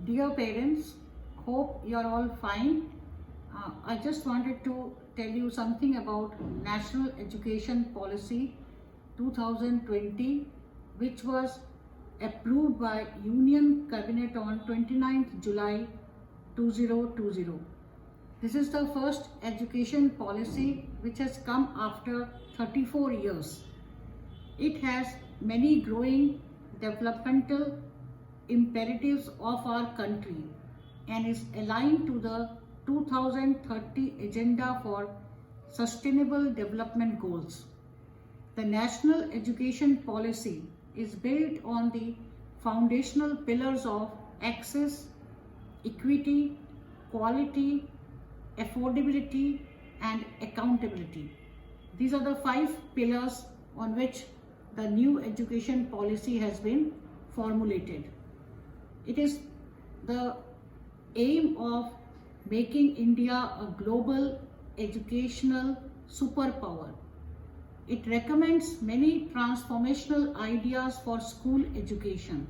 Dear parents, hope you are all fine. I just wanted to tell you something about National Education Policy 2020, which was approved by Union Cabinet on 29th July 2020. This is the first education policy which has come after 34 years. It has many growing developmental imperatives of our country and is aligned to the 2030 Agenda for Sustainable Development Goals. The National Education Policy is built on the foundational pillars of access, equity, quality, affordability, and accountability. These are the 5 pillars on which the new education policy has been formulated. It is the aim of making India a global educational superpower. It recommends many transformational ideas for school education.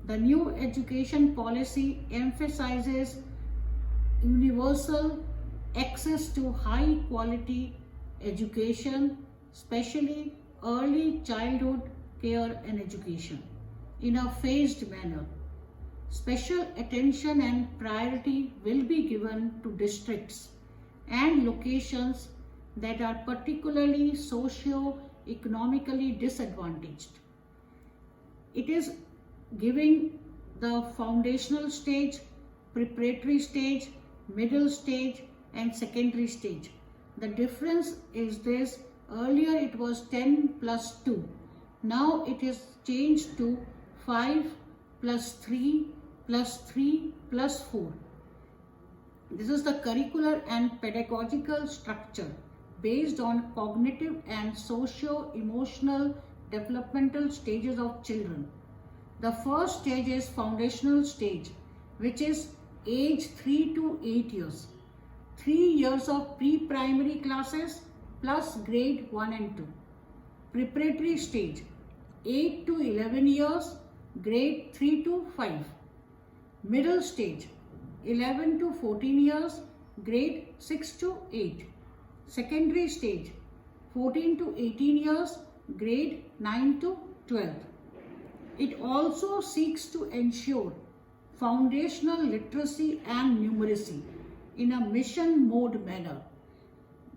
The new education policy emphasizes universal access to high quality education, especially early childhood care and education, in a phased manner. Special attention and priority will be given to districts and locations that are particularly socio-economically disadvantaged. It is giving the foundational stage, preparatory stage, middle stage, and secondary stage. The difference is this: earlier it was 10 plus 2. Now it is changed to 5 plus 3 plus 3 plus 4. This is the curricular and pedagogical structure based on cognitive and socio-emotional developmental stages of children. The first stage is foundational stage, which is age 3 to 8 years. 3 years of pre-primary classes plus grade 1 and 2. Preparatory stage, 8 to 11 years, grade 3 to 5. Middle stage, 11 to 14 years, grade 6 to 8. Secondary stage, 14 to 18 years, grade 9 to 12. It also seeks to ensure foundational literacy and numeracy in a mission mode manner.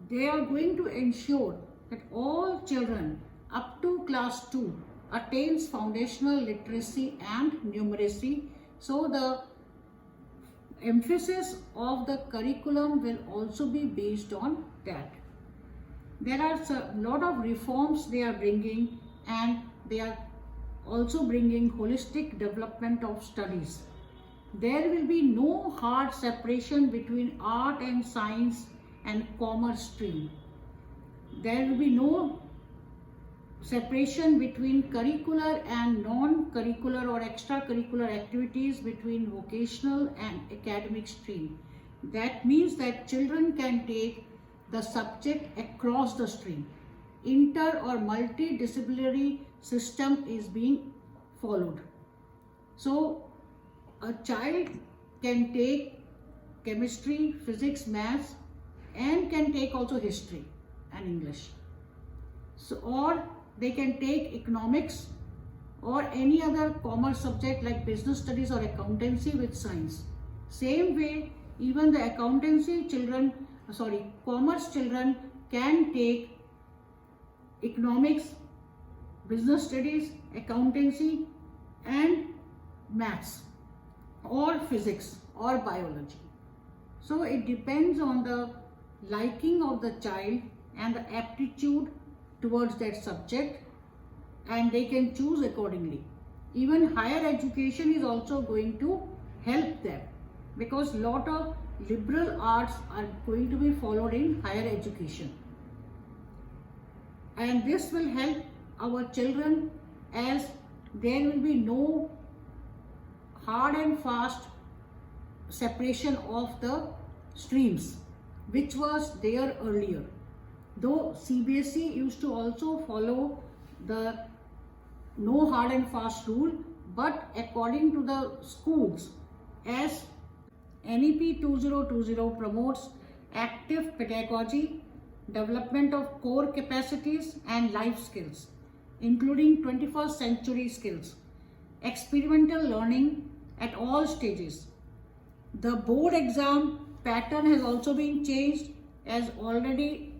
They are going to ensure that all children up to class 2 attains foundational literacy and numeracy. So the emphasis of the curriculum will also be based on that. There are a lot of reforms they are bringing, and they are also bringing holistic development of studies. There will be no hard separation between art and science and commerce stream. There will be no separation between curricular and non-curricular or extracurricular activities between vocational and academic stream. That means that children can take the subject across the stream. Inter or multidisciplinary system is being followed. So a child can take chemistry, physics, maths, and can take also history and English. So, or they can take economics or any other commerce subject like business studies or accountancy with science. Same way, even the commerce children can take economics, business studies, accountancy, and maths, or physics or biology. So it depends on the liking of the child and the aptitude towards that subject, and they can choose accordingly. Even higher education is also going to help them, because lot of liberal arts are going to be followed in higher education, and this will help our children, as there will be no hard and fast separation of the streams which was there earlier. Though CBSE used to also follow the no hard and fast rule, but according to the schools, as NEP 2020 promotes active pedagogy, development of core capacities and life skills, including 21st century skills, experimental learning at all stages. The board exam pattern has also been changed, as already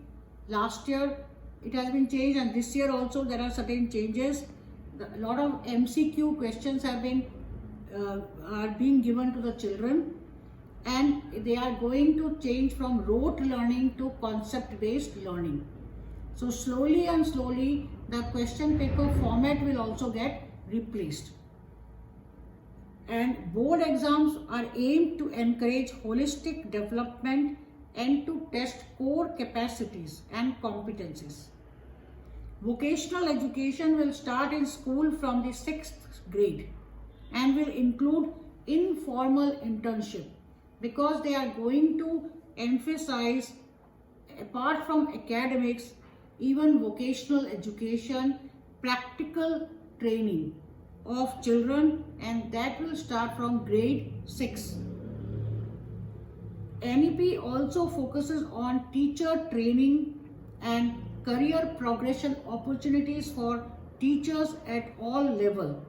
last year it has been changed, and this year also there are certain changes. A lot of MCQ questions are being given to the children, and they are going to change from rote learning to concept based learning. So slowly and slowly the question paper format will also get replaced. And board exams are aimed to encourage holistic development and to test core capacities and competencies. Vocational education will start in school from the 6th grade and will include informal internship, because they are going to emphasize, apart from academics, even vocational education, practical training of children, and that will start from grade 6. NEP also focuses on teacher training and career progression opportunities for teachers at all levels.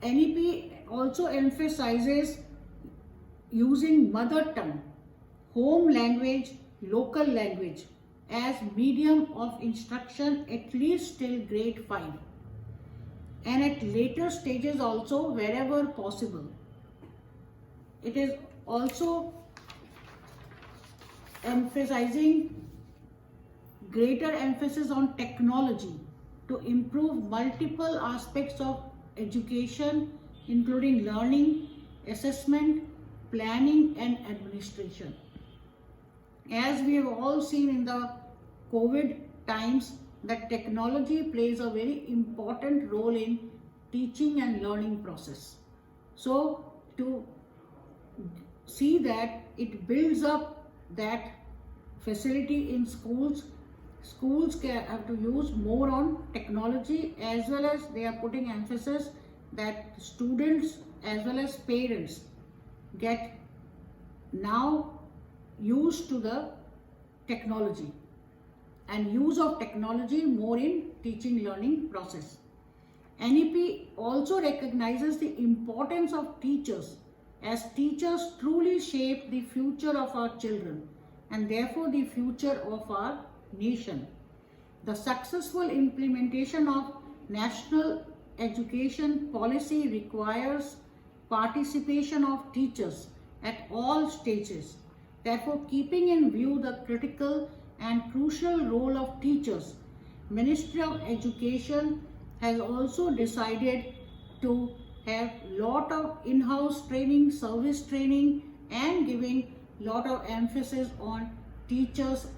NEP also emphasizes using mother tongue, home language, local language as medium of instruction at least till grade 5, and at later stages also wherever possible. It is also emphasizing greater emphasis on technology to improve multiple aspects of education, including learning, assessment, planning and administration. As we have all seen in the COVID times, that technology plays a very important role in teaching and learning process. So to see that it builds up that facility in schools, schools have to use more on technology, as well as they are putting emphasis that students as well as parents get now used to the technology and use of technology more in teaching learning process. NEP also recognizes the importance of teachers, as teachers truly shape the future of our children and therefore the future of our nation. The successful implementation of national education policy requires participation of teachers at all stages. Therefore, keeping in view the critical and crucial role of teachers, Ministry of Education has also decided to have lot of in-house training, service training, and giving lot of emphasis on teachers'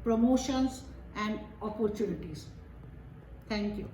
promotions and opportunities. Thank you.